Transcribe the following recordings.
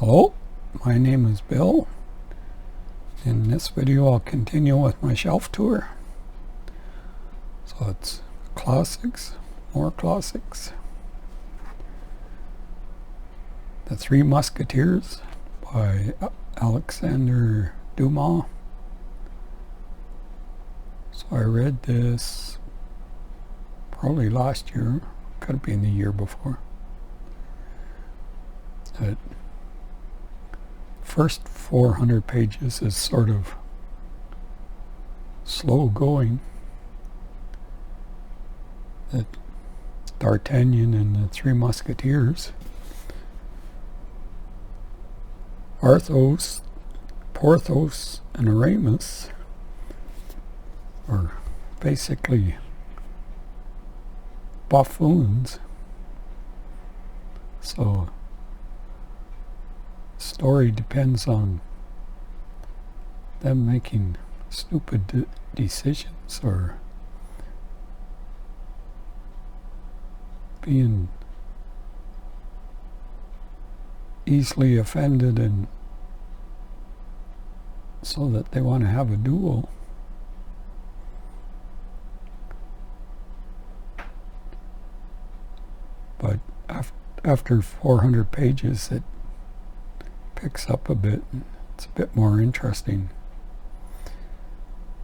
Hello, my name is Bill. In this video I'll continue with my shelf tour. So it's classics, more classics. The Three Musketeers by Alexandre Dumas. So I read this probably last year, could have been the year before. The first 400 pages is sort of slow going. That D'Artagnan and the Three Musketeers, Athos, Porthos, and Aramis are basically buffoons. So story depends on them making stupid decisions or being easily offended, and so that they want to have a duel. But after 400 pages it picks up a bit. It's a bit more interesting,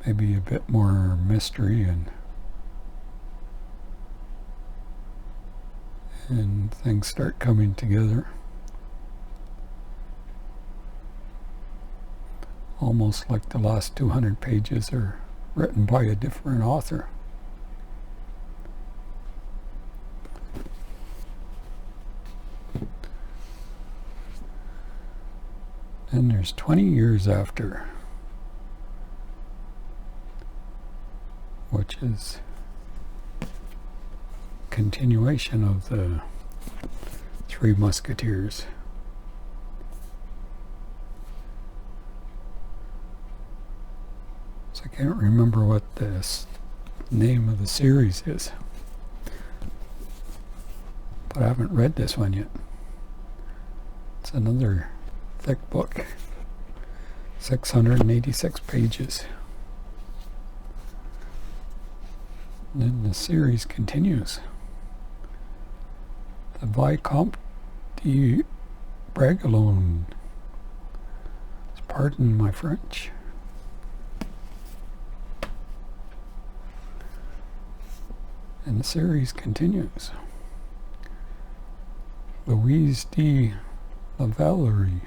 maybe a bit more mystery, and things start coming together, almost like the last 200 pages are written by a different author. Then there's 20 years after, which is continuation of the Three Musketeers. So I can't remember what the name of the series is, but I haven't read this one yet. It's another thick book, 686 pages. And then the series continues. The Vicomte de Bragelonne. Pardon my French. And the series continues. Louise de Valliere.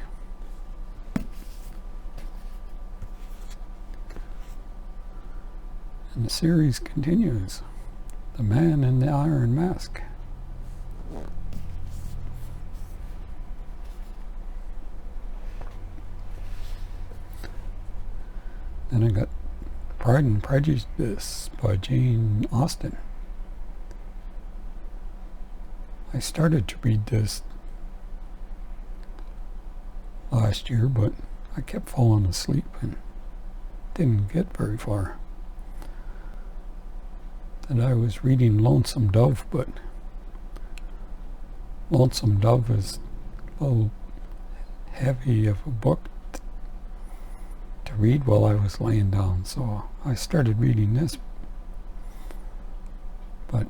And the series continues. The Man in the Iron Mask. Then I got Pride and Prejudice by Jane Austen. I started to read this last year, but I kept falling asleep and didn't get very far. And I was reading Lonesome Dove, but Lonesome Dove is a little heavy of a book to read while I was laying down, so I started reading this. But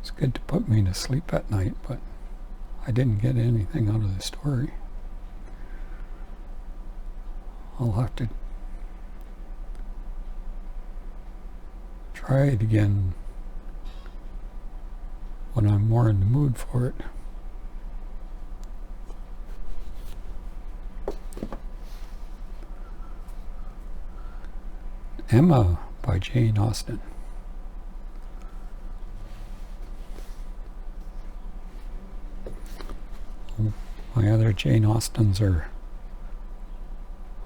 it's good to put me to sleep at night, but I didn't get anything out of the story. I'll have to try it again when I'm more in the mood for it. Emma by Jane Austen. My other Jane Austens are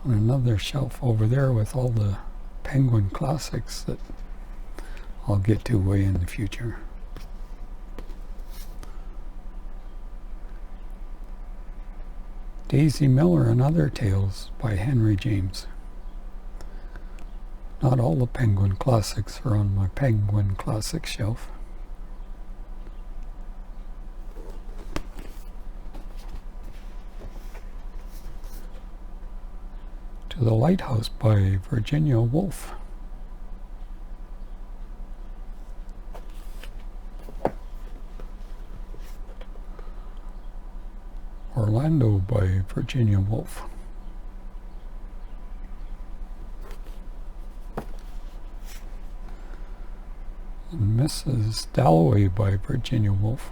on another shelf over there with all the Penguin classics that I'll get to way in the future. Daisy Miller and Other Tales by Henry James. Not all the Penguin classics are on my Penguin Classics shelf. to the Lighthouse by Virginia Woolf. Orlando by Virginia Woolf. And Mrs. Dalloway by Virginia Woolf.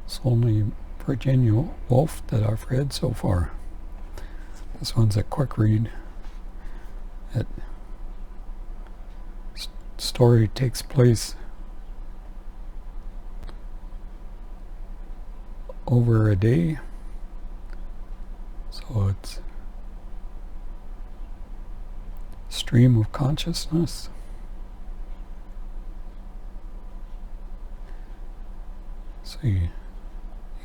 It's only Virginia Woolf that I've read so far. This one's a quick read. It story takes place over a day, so it's stream of consciousness. So you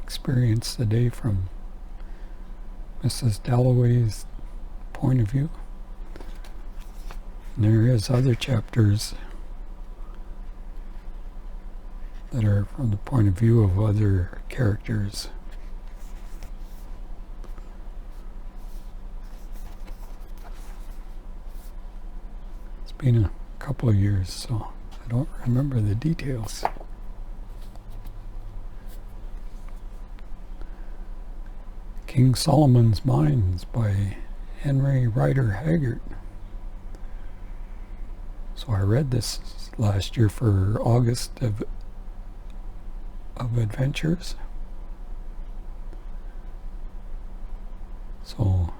experience the day from Mrs. Dalloway's point of view. And there is other chapters that are from the point of view of other characters. It's been a couple of years, so I don't remember the details. King Solomon's Mines by Henry Rider Haggard. So I read this last year for August of Adventures. So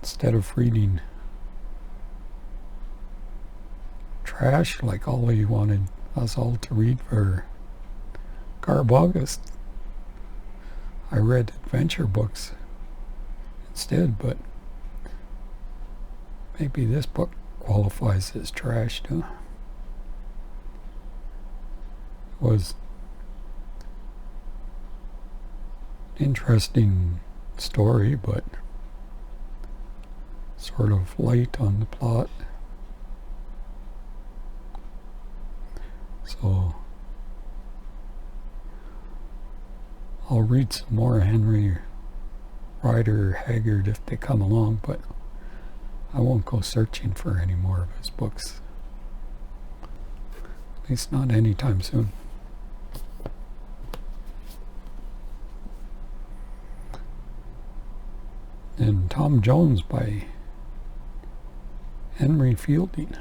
instead of reading trash like all he wanted us all to read for Garb August, I read adventure books instead, but maybe this book qualifies as trash too. It was an interesting story, but sort of light on the plot. So I'll read some more Henry Rider Haggard if they come along, but I won't go searching for any more of his books. At least not anytime soon. And Tom Jones by Henry Fielding.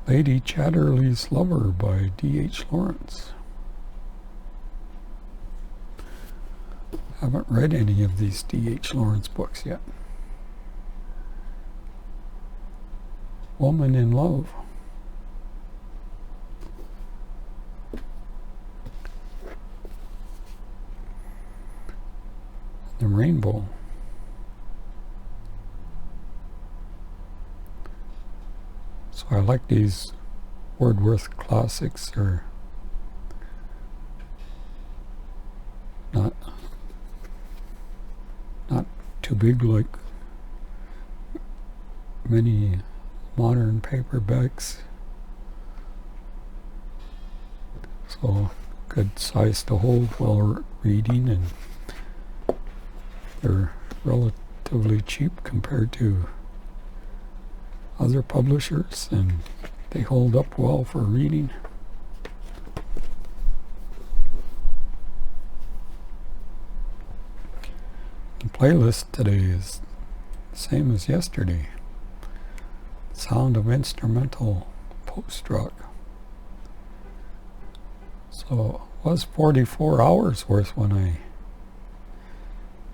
Lady Chatterley's Lover by D.H. Lawrence. Haven't read any of these D.H. Lawrence books yet. Woman in Love. The Rainbow. So I like these Wordsworth classics. They're not too big like many modern paperbacks. So good size to hold while reading, and they're relatively cheap compared to other publishers, and they hold up well for reading. The playlist today is the same as yesterday. Sound of instrumental post-rock. So it was 44 hours worth when I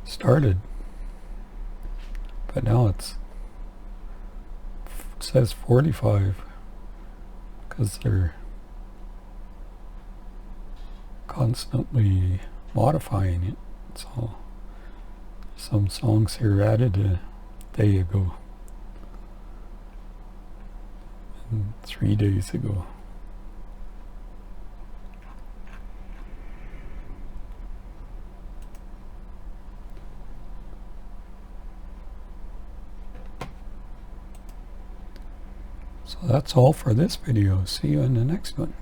started, but now it says 45 because they're constantly modifying it. So some songs here added a day ago and 3 days ago. So that's all for this video. See you in the next one.